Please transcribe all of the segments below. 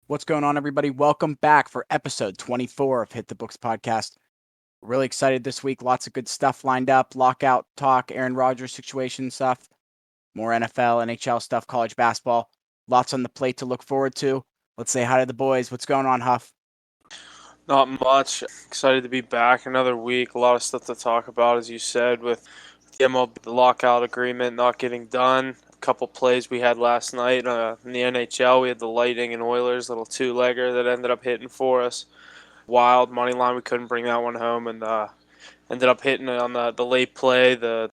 What's going on, everybody? Welcome back for episode 24 of Hit the Books podcast. We're really excited this week. Lots of good stuff lined up. Lockout talk, Aaron Rodgers situation stuff, more NFL, NHL stuff, college basketball. Lots on the plate to look forward to. Let's say hi to the boys. What's going on, Huff? Not much. Excited to be back another week. A lot of stuff to talk about, as you said, with the MLB lockout agreement not getting done. A couple plays we had last night in the NHL. We had the Lightning and Oilers little two-legger that ended up hitting for us. Wild money line. We couldn't bring that one home, and ended up hitting it on the late play. The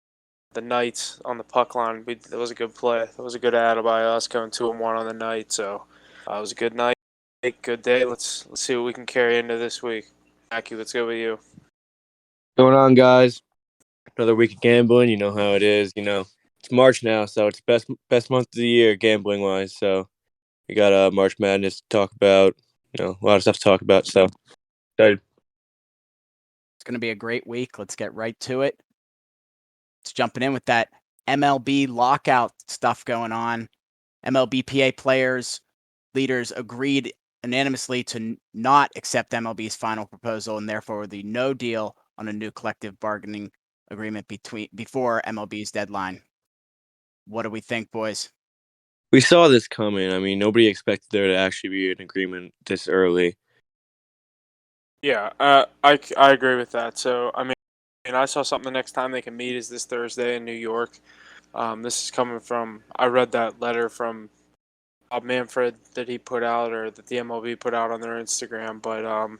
Knights on the puck line. That was a good play. That was a good ad by us going 2-1 on the night. So it was a good night. Good day. Let's see what we can carry into this week. Aki, let's go with you. Going on, guys? Another week of gambling. You know how it is. It's March now, so it's best month of the year gambling wise. So we got March Madness to talk about. A lot of stuff to talk about. So excited. It's going to be a great week. Let's get right to it. Let's jumping in with that MLB lockout stuff going on. MLBPA players, leaders agreed unanimously to not accept MLB's final proposal and therefore the no deal on a new collective bargaining agreement before MLB's deadline. What do we think, boys? We saw this coming. I mean, nobody expected there to actually be an agreement this early. Yeah, I agree with that. So, I mean, I saw something the next time they can meet is this Thursday in New York. This is coming from, I read that letter from Bob Manfred that he put out, or that the MLB put out on their Instagram. But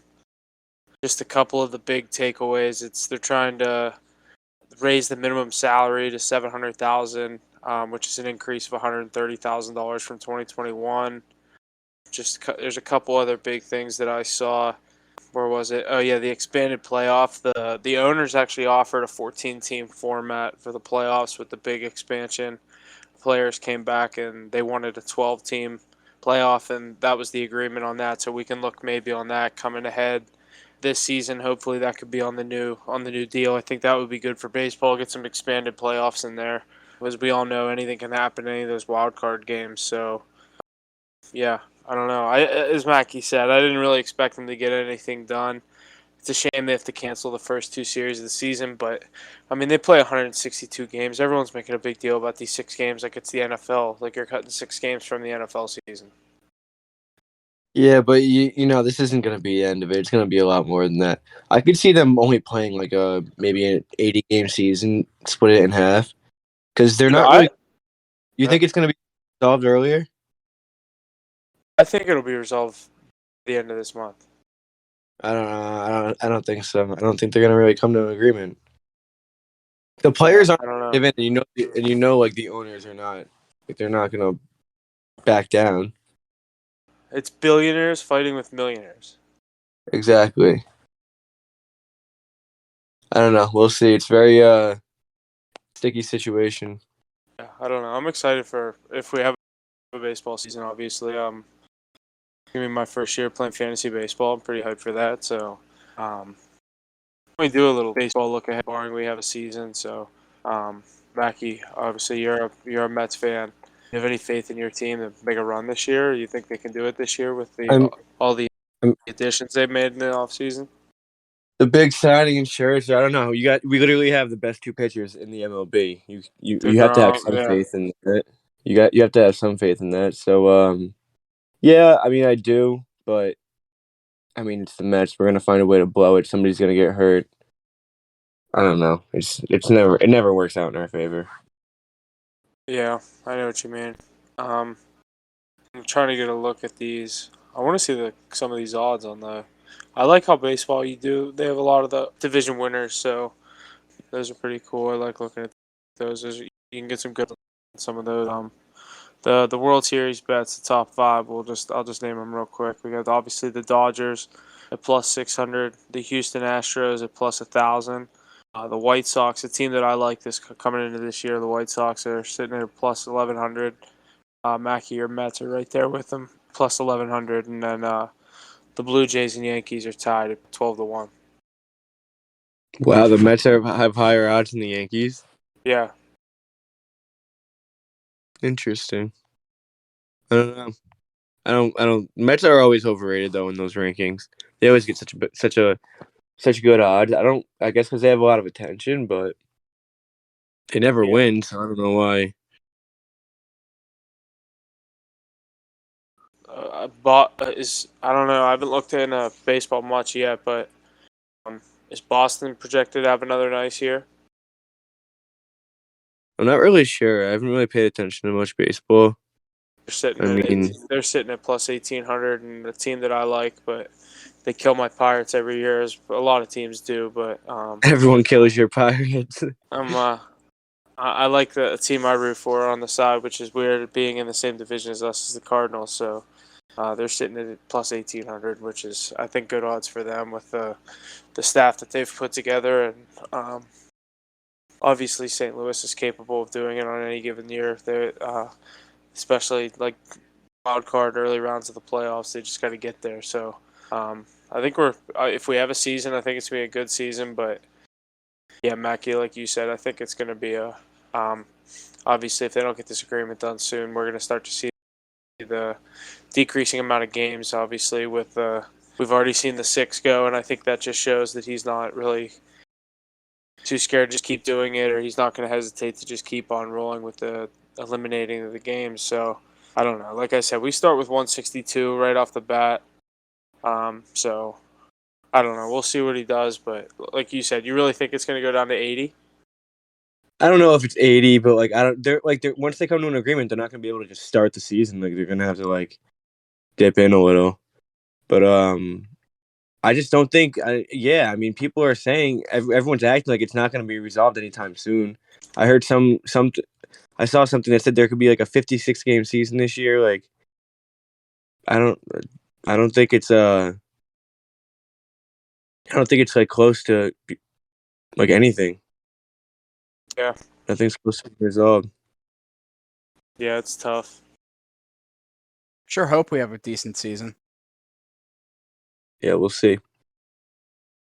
just a couple of the big takeaways. They're trying to raise the minimum salary to $700,000, which is an increase of $130,000 from 2021. There's a couple other big things that I saw. Where was it? Oh yeah, the expanded playoff. The owners actually offered a 14-team format for the playoffs with the big expansion. Players came back and they wanted a 12-team playoff, and that was the agreement on that. So we can look maybe on that coming ahead this season. Hopefully that could be on the new deal. I think that would be good for baseball. Get some expanded playoffs in there. As we all know, anything can happen in any of those wild card games. So yeah, I don't know. As Mackie said, I didn't really expect them to get anything done. It's a shame they have to cancel the first two series of the season, but I mean they play 162 games. Everyone's making a big deal about these 6 games, like it's the NFL. Like you're cutting 6 games from the NFL season. Yeah, but this isn't going to be the end of it. It's going to be a lot more than that. I could see them only playing like maybe an 80-game season, split it in half, because they're not really. You think it's going to be solved earlier? I think it'll be resolved at the end of this month. I don't know. I don't think so. I don't think they're going to really come to an agreement. The players aren't given, and like the owners are not. Like they're not going to back down. It's billionaires fighting with millionaires. Exactly. I don't know. We'll see. It's very sticky situation. Yeah, I don't know. I'm excited for if we have a baseball season. Obviously, gonna be my first year playing fantasy baseball. I'm pretty hyped for that. So, we do a little baseball look ahead, barring we have a season. So, Mackie, obviously you're a Mets fan. Do you have any faith in your team to make a run this year? Or you think they can do it this year with all the additions they've made in the offseason? The big signing in Scherzer. I don't know. We literally have the best two pitchers in the MLB. You have to have some faith in that. You have to have some faith in that. So yeah, I mean I do, but I mean it's the Mets. We're gonna find a way to blow it. Somebody's gonna get hurt. I don't know. It never works out in our favor. Yeah, I know what you mean. I'm trying to get a look at these. I want to see some of these odds on the. I like how baseball you do. They have a lot of the division winners, so those are pretty cool. I like looking at those. You can get some good on some of those. The World Series bets, the top 5. I'll just name them real quick. We got obviously the Dodgers at plus 600, the Houston Astros at plus 1,000. The White Sox, a team that I like this coming into this year. The White Sox are sitting at plus 1,100. Mackie, your Mets are right there with them, plus 1,100, and then the Blue Jays and Yankees are tied at 12-1. Wow, the Mets have higher odds than the Yankees. Yeah. Interesting. I don't know. I don't. Mets are always overrated though in those rankings. They always get such good odds. I guess because they have a lot of attention, but they never win. So I don't know why. I don't know. I haven't looked in baseball much yet, but is Boston projected to have another nice year? I'm not really sure. I haven't really paid attention to much baseball. They're sitting at plus 1,800, and the team that I like, but they kill my Pirates every year, as a lot of teams do. But everyone kills your Pirates. I like the team I root for on the side, which is weird, being in the same division as us as the Cardinals. So they're sitting at plus 1,800, which is, I think, good odds for them with the staff that they've put together. And obviously, St. Louis is capable of doing it on any given year. They especially like wild card early rounds of the playoffs. They just got to get there. So I think if we have a season, I think it's going to be a good season. But yeah, Mackie, like you said, I think it's going to be obviously, if they don't get this agreement done soon, we're going to start to see the decreasing amount of games. Obviously, with we've already seen the 6 go, and I think that just shows that he's not really too scared to just keep doing it, or he's not going to hesitate to just keep on rolling with the eliminating of the games. So I don't know. Like I said, we start with 162 right off the bat. So I don't know. We'll see what he does, but like you said, you really think it's going to go down to 80? I don't know if it's 80, but they're once they come to an agreement, they're not going to be able to just start the season. Like, they're going to have to like dip in a little. But I just don't think. I mean, people are saying everyone's acting like it's not going to be resolved anytime soon. I heard I saw something that said there could be like a 56 game season this year. Like, I don't think it's like close to like anything. Yeah, nothing's close to be resolved. Yeah, it's tough. Sure hope we have a decent season. Yeah, we'll see.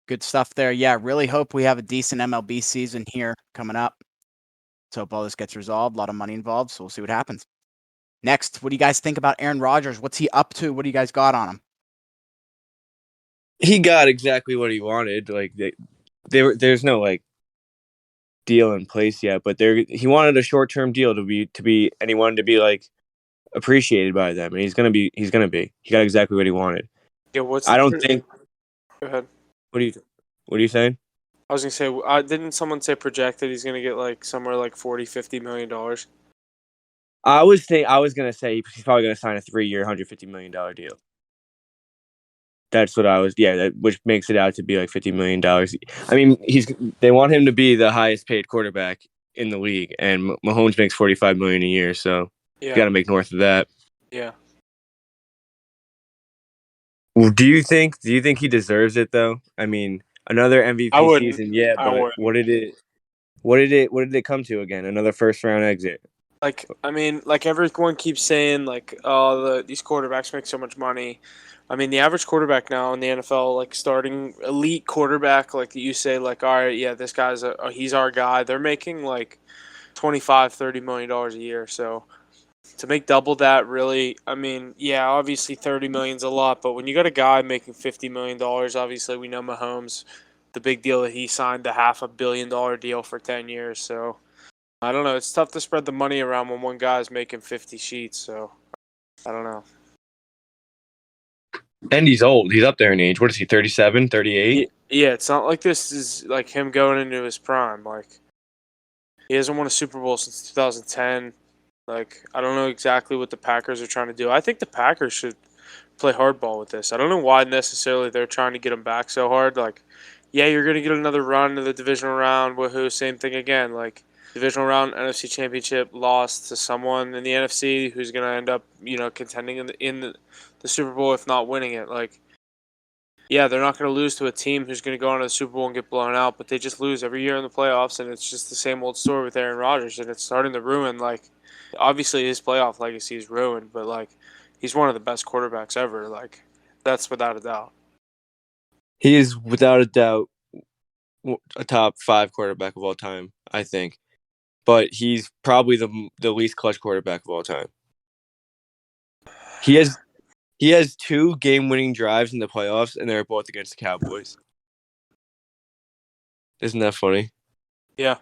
Good stuff there. Yeah, really hope we have a decent MLB season here coming up. Let's hope all this gets resolved. A lot of money involved, so we'll see what happens. Next, what do you guys think about Aaron Rodgers? What's he up to? What do you guys got on him? He got exactly what he wanted. Like, there's no like deal in place yet, but he wanted a short-term deal to be and he wanted to be like appreciated by them, and he's gonna be. He got exactly what he wanted. Yeah, I don't think. Go ahead. What are you saying? I was gonna say, didn't someone say projected he's gonna get like somewhere like $40-50 million? I was gonna say he's probably gonna sign a 3-year, $150 million deal. That's what I was. Yeah, which makes it out to be like $50 million. I mean, they want him to be the highest paid quarterback in the league, and Mahomes makes $45 million a year, so you got to make north of that. Yeah. Well, do you think he deserves it though? I mean, another MVP season, yeah, but what did it come to again? Another first round exit. Like, I mean, like everyone keeps saying, like, oh, these quarterbacks make so much money. I mean, the average quarterback now in the NFL, like starting elite quarterback, like you say, like, all right, yeah, this guy's he's our guy. They're making like $25-30 million a year. So to make double that, really, I mean, yeah, obviously 30 million's a lot, but when you got a guy making $50 million, obviously we know Mahomes, the big deal that he signed the $500 million deal for 10 years. So I don't know. It's tough to spread the money around when one guy's making 50 sheets. So I don't know. And he's old. He's up there in age. What is he, 37, 38? Yeah, it's not like this is like him going into his prime. Like, he hasn't won a Super Bowl since 2010. Like, I don't know exactly what the Packers are trying to do. I think the Packers should play hardball with this. I don't know why necessarily they're trying to get him back so hard. Like, yeah, you're going to get another run to the divisional round. Woohoo, same thing again. Like, divisional round NFC Championship lost to someone in the NFC who's going to end up, contending in the Super Bowl, if not winning it. Like, yeah, they're not going to lose to a team who's going to go on to the Super Bowl and get blown out, but they just lose every year in the playoffs, and it's just the same old story with Aaron Rodgers, and it's starting to ruin, like, obviously his playoff legacy is ruined, but, like, he's one of the best quarterbacks ever. Like, that's without a doubt. He is without a doubt a top 5 quarterback of all time, I think. But he's probably the least clutch quarterback of all time. He has He has 2 game-winning drives in the playoffs, and they're both against the Cowboys. Isn't that funny? Yeah.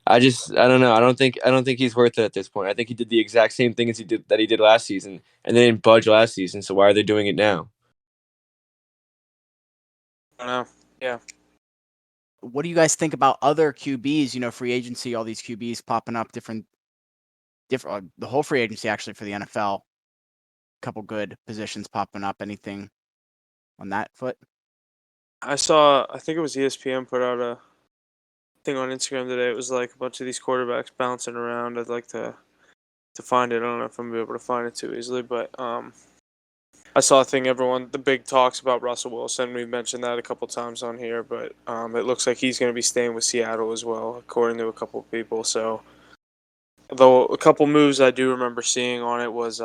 I don't know. I don't think he's worth it at this point. I think he did the exact same thing as he did last season, and they didn't budge last season. So why are they doing it now? I don't know. Yeah. What do you guys think about other QBs? You know, free agency, all these QBs popping up, different. The whole free agency actually for the NFL. Couple good positions popping up. Anything on that foot? I think it was ESPN put out a thing on Instagram today. It was like a bunch of these quarterbacks bouncing around. I'd like to find it. I don't know if I'm gonna be able to find it too easily, but I saw a thing. The big talks about Russell Wilson. We mentioned that a couple times on here, but it looks like he's going to be staying with Seattle as well, according to a couple of people. So, though a couple moves I do remember seeing on it was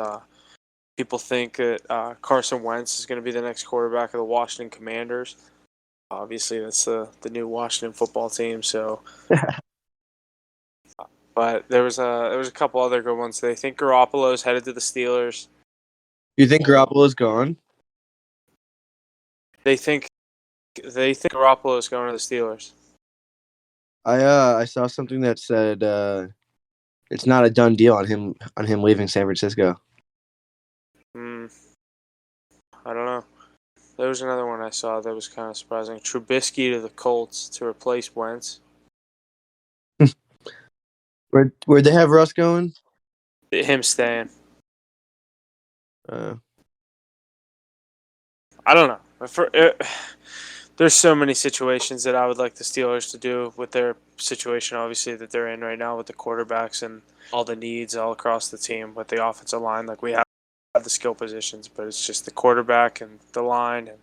people think that Carson Wentz is going to be the next quarterback of the Washington Commanders. Obviously, that's the new Washington football team. So, but there was a couple other good ones. They think Garoppolo's headed to the Steelers. You think Garoppolo's gone? They think Garoppolo's going to the Steelers. I saw something that said it's not a done deal on him leaving San Francisco. I don't know. There was another one I saw that was kind of surprising. Trubisky to the Colts to replace Wentz. Where'd they have Russ going? Him staying. Uh, I don't know. There's so many situations that I would like the Steelers to do with their situation, obviously, that they're in right now with the quarterbacks and all the needs all across the team with the offensive line. Like, we have the skill positions, but it's just the quarterback and the line, and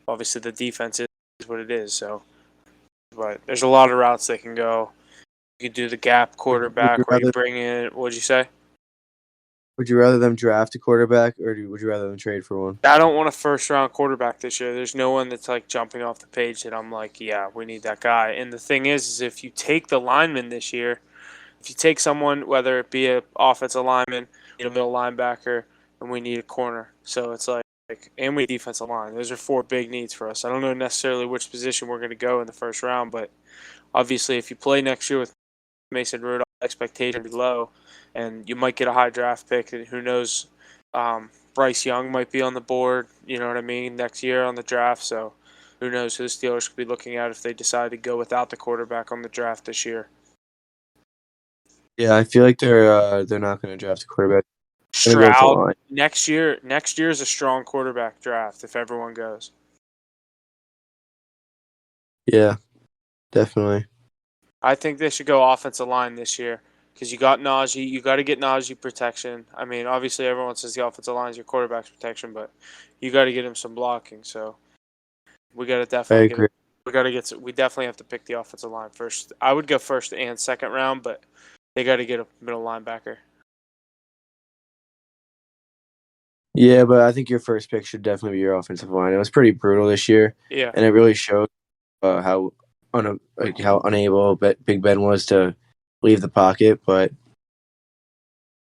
obviously the defense is what it is. So, but there's a lot of routes they can go. You could do the gap quarterback where you bring in. What'd you say? Would you rather them draft a quarterback, or would you rather them trade for one? I don't want a first-round quarterback this year. There's no one that's like jumping off the page that I'm like, yeah, we need that guy. And the thing is if you take the lineman this year, if you take someone, whether it be an offensive lineman, a middle linebacker, and we need a corner. So it's like, and we need defensive line. Those are 4 big needs for us. I don't know necessarily which position we're going to go in the first round, but obviously if you play next year with Mason Rudolph, expectation be low, and you might get a high draft pick. And who knows? Bryce Young might be on the board. You know what I mean? Next year on the draft. So who knows who the Steelers could be looking at if they decide to go without the quarterback on the draft this year. Yeah, I feel like they're not going to draft a quarterback. Stroud next year. Next year is a strong quarterback draft if everyone goes. Yeah, definitely. I think they should go offensive line this year because you got Najee. You got to get Najee protection. I mean, obviously everyone says the offensive line is your quarterback's protection, but you got to get him some blocking. So we got to definitely get him. We definitely have to pick the offensive line first. I would go first and second round, but they got to get a middle linebacker. Yeah, but I think your first pick should definitely be your offensive line. It was pretty brutal this year. Yeah. And it really showed how unable Big Ben was to leave the pocket. But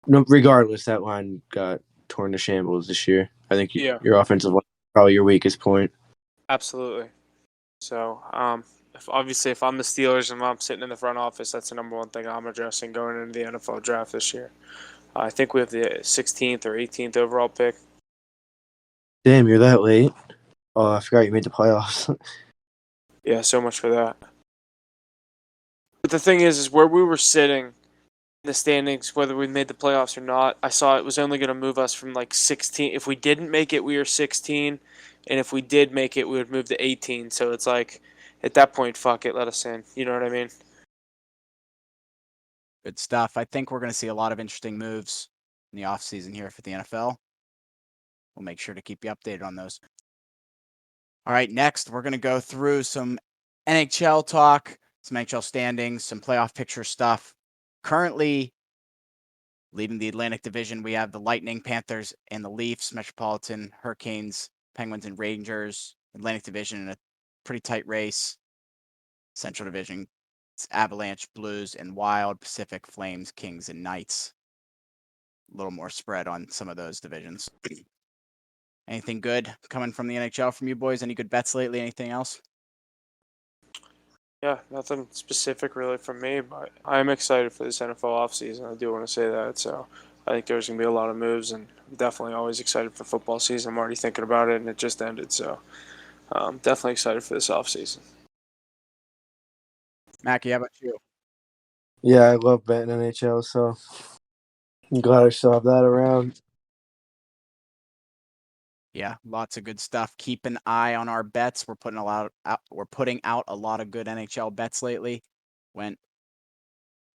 regardless, that line got torn to shambles this year. I think your offensive line is probably your weakest point. Absolutely. So, if I'm the Steelers and I'm sitting in the front office, that's the number one thing I'm addressing going into the NFL draft this year. I think we have the 16th or 18th overall pick. Damn, you're that late? Oh, I forgot you made the playoffs. Yeah, so much for that. But the thing is where we were sitting in the standings, whether we made the playoffs or not, I saw it was only going to move us from like 16. If we didn't make it, we were 16. And if we did make it, we would move to 18. So it's like, at that point, fuck it, let us in. You know what I mean? Good stuff. I think we're going to see a lot of interesting moves in the offseason here for the NFL. We'll make sure to keep you updated on those. All right, next, we're going to go through some NHL talk, some NHL standings, some playoff picture stuff. Currently, leading the Atlantic Division, we have the Lightning, Panthers, and the Leafs, Metropolitan, Hurricanes, Penguins, and Rangers. Atlantic Division in a pretty tight race. Central Division, it's Avalanche, Blues, and Wild, Pacific, Flames, Kings, and Knights. a little more spread on some of those divisions. Anything good coming from the NHL from you boys? Any good bets lately? Anything else? Yeah, nothing specific really from me, but I'm excited for this NFL offseason. I do want to say that. So I think there's going to be a lot of moves, and I'm definitely always excited for football season. I'm already thinking about it, and it just ended. So definitely excited for this offseason. Mackie, how about you? Yeah, I love betting NHL, so I'm glad I still have that around. Yeah, lots of good stuff. Keep an eye on our bets. We're putting out a lot of good NHL bets lately. We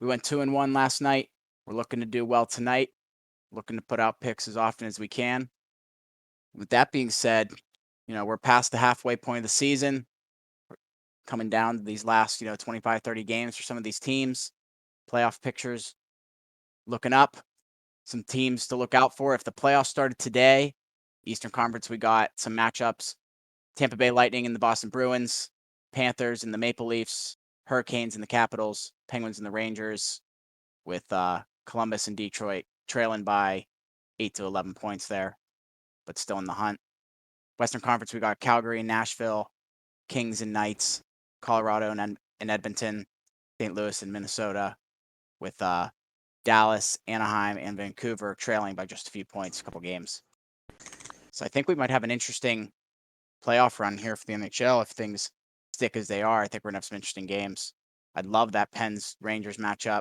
went 2-1 last night. We're looking to do well tonight. Looking to put out picks as often as we can. With that being said, we're past the halfway point of the season. We're coming down to these last, 25, 30 games for some of these teams. Playoff pictures looking up. Some teams to look out for. If the playoffs started today, Eastern Conference, we got some matchups. Tampa Bay Lightning and the Boston Bruins, Panthers and the Maple Leafs, Hurricanes and the Capitals, Penguins and the Rangers, with Columbus and Detroit trailing by 8 to 11 points there, but still in the hunt. Western Conference, we got Calgary and Nashville, Kings and Knights, Colorado and Edmonton, St. Louis and Minnesota, with Dallas, Anaheim, and Vancouver trailing by just a few points, a couple games. So I think we might have an interesting playoff run here for the NHL if things stick as they are. I think we're gonna have some interesting games. I'd love that Pens Rangers matchup.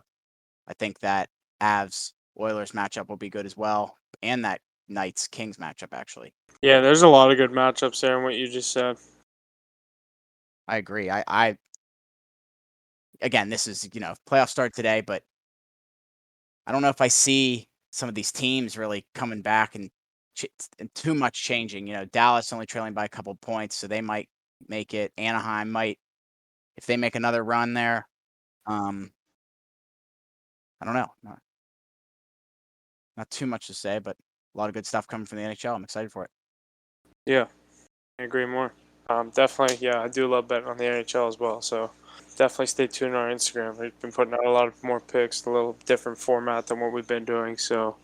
I think that Avs Oilers matchup will be good as well, and that Knights Kings matchup actually. Yeah, there's a lot of good matchups there in what you just said. I agree. I again, this is playoff start today, but I don't know if I see some of these teams really coming back and too much changing. Dallas only trailing by a couple points, so they might make it. Anaheim might, if they make another run there. I don't know. Not too much to say, but a lot of good stuff coming from the NHL. I'm excited for it. Yeah, I agree more. Definitely, yeah, I do love betting on the NHL as well. So definitely stay tuned on our Instagram. We've been putting out a lot of more picks, a little different format than what we've been doing. So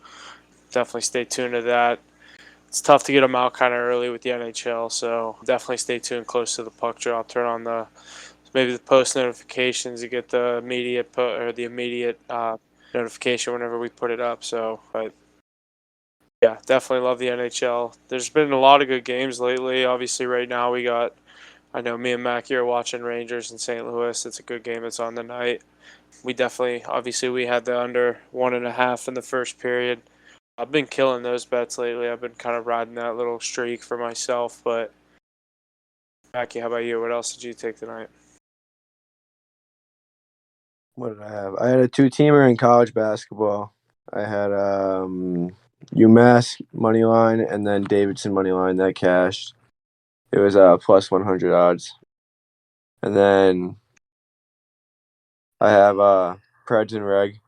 definitely stay tuned to that. It's tough to get them out kind of early with the NHL, so definitely stay tuned close to the puck drop. Turn on maybe the post notifications. You get the immediate notification whenever we put it up. So, but yeah, definitely love the NHL. There's been a lot of good games lately. Obviously, right now I know me and Mackie are watching Rangers in St. Louis. It's a good game. It's on the night. Obviously, we had the under 1.5 in the first period. I've been killing those bets lately. I've been kind of riding that little streak for myself. But Mackie, how about you? What else did you take tonight? What did I have? I had a 2-teamer in college basketball. I had UMass money line and then Davidson money line that cashed. It was plus 100 odds. And then I have Preds and Reg.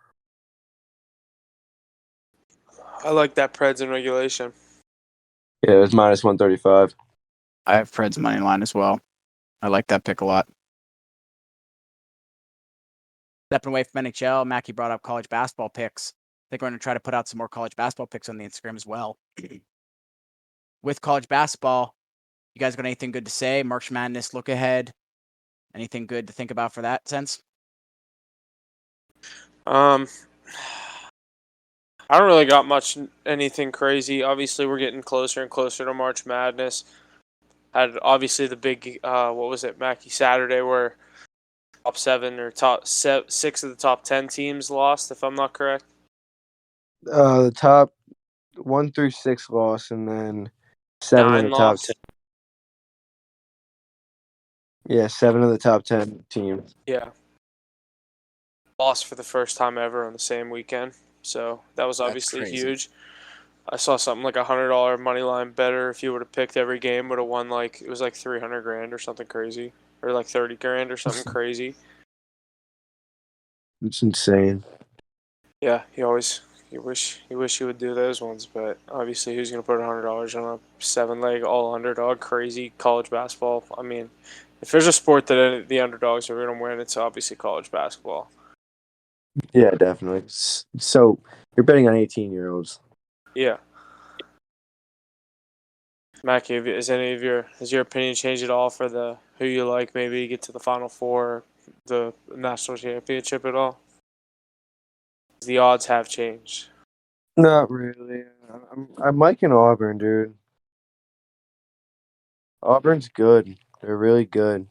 I like that Preds in regulation. Yeah, it was minus 135. I have Fred's money line as well. I like that pick a lot. Stepping away from NHL, Mackie brought up college basketball picks. I think we're going to try to put out some more college basketball picks on the Instagram as well. With college basketball, you guys got anything good to say? March Madness look ahead. Anything good to think about for that sense? I don't really got anything crazy. Obviously, we're getting closer and closer to March Madness. Had obviously the big what was it, Mackie Saturday, where top 7 or top 6 of the top 10 teams lost, if I'm not correct. The top 1 through 6 lost, and then 7 of 9 the top lost. 10. Yeah, 7 of the top 10 teams. Yeah. Lost for the first time ever on the same weekend. So that was obviously huge. I saw something like $100 money line better if you would have picked every game, would have won it was like 300 grand or something crazy, or like 30 grand or something crazy. It's insane. Yeah, you wish you would do those ones, but obviously who's gonna put $100 on a 7-leg all underdog crazy college basketball? I mean, if there's a sport that the underdogs are gonna win, it's obviously college basketball. Yeah, definitely. So You're betting on 18-year-olds. Yeah. Mackie, has your opinion changed at all for the who you like maybe get to the Final Four, the national championship at all? The odds have changed. Not really. I'm liking Auburn, dude. Auburn's good. They're really good.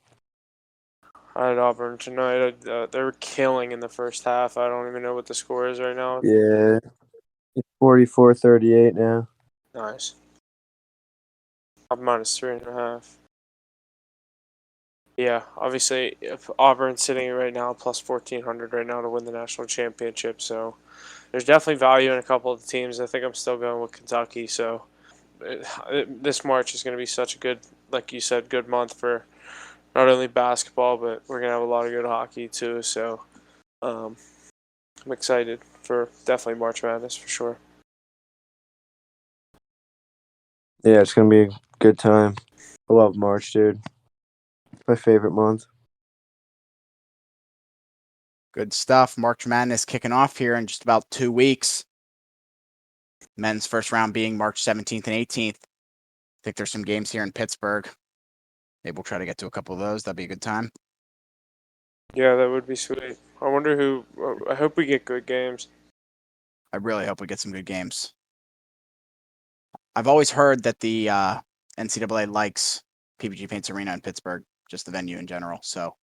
I had Auburn tonight. They were killing in the first half. I don't even know what the score is right now. Yeah. It's 44-38 now. Nice. I'm -3.5. Yeah, obviously, if Auburn's sitting right now plus 1,400 right now to win the national championship. So there's definitely value in a couple of the teams. I think I'm still going with Kentucky. So this March is going to be such a good, like you said, good month for not only basketball, but we're going to have a lot of good hockey too. So I'm excited for definitely March Madness for sure. Yeah, it's going to be a good time. I love March, dude. It's my favorite month. Good stuff. March Madness kicking off here in just about 2 weeks. Men's first round being March 17th and 18th. I think there's some games here in Pittsburgh. Maybe we'll try to get to a couple of those. That'd be a good time. Yeah, that would be sweet. I wonder who. I hope we get good games. I really hope we get some good games. I've always heard that the NCAA likes PPG Paints Arena in Pittsburgh, just the venue in general. So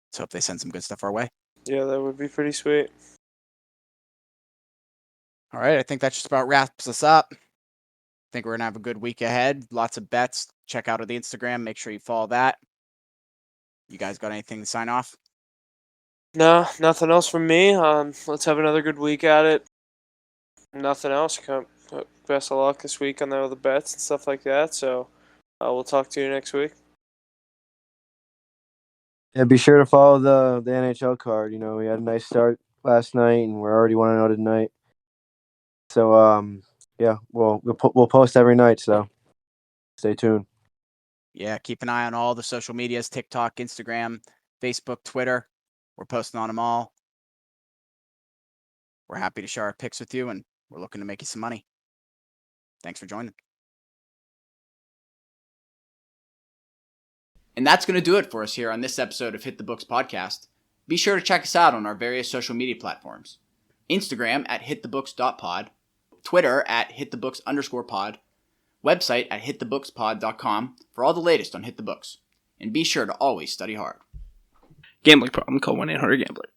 let's hope they send some good stuff our way. Yeah, that would be pretty sweet. All right, I think that just about wraps us up. I think we're going to have a good week ahead. Lots of bets. Check out the Instagram. Make sure you follow that. You guys got anything to sign off? No, nothing else from me. Let's have another good week at it. Nothing else. Best of luck this week on the bets and stuff like that. So we'll talk to you next week. Yeah, be sure to follow the NHL card. You know, we had a nice start last night, and we're already 1-0 tonight. So, yeah, we'll post every night. So, stay tuned. Yeah, keep an eye on all the social medias: TikTok, Instagram, Facebook, Twitter. We're posting on them all. We're happy to share our picks with you, and we're looking to make you some money. Thanks for joining. And that's going to do it for us here on this episode of Hit the Books Podcast. Be sure to check us out on our various social media platforms. Instagram at hitthebooks.pod, Twitter at hitthebooks_pod, website at hitthebookspod.com for all the latest on Hit the Books. And be sure to always study hard. Gambling problem, call 1-800-GAMBLER.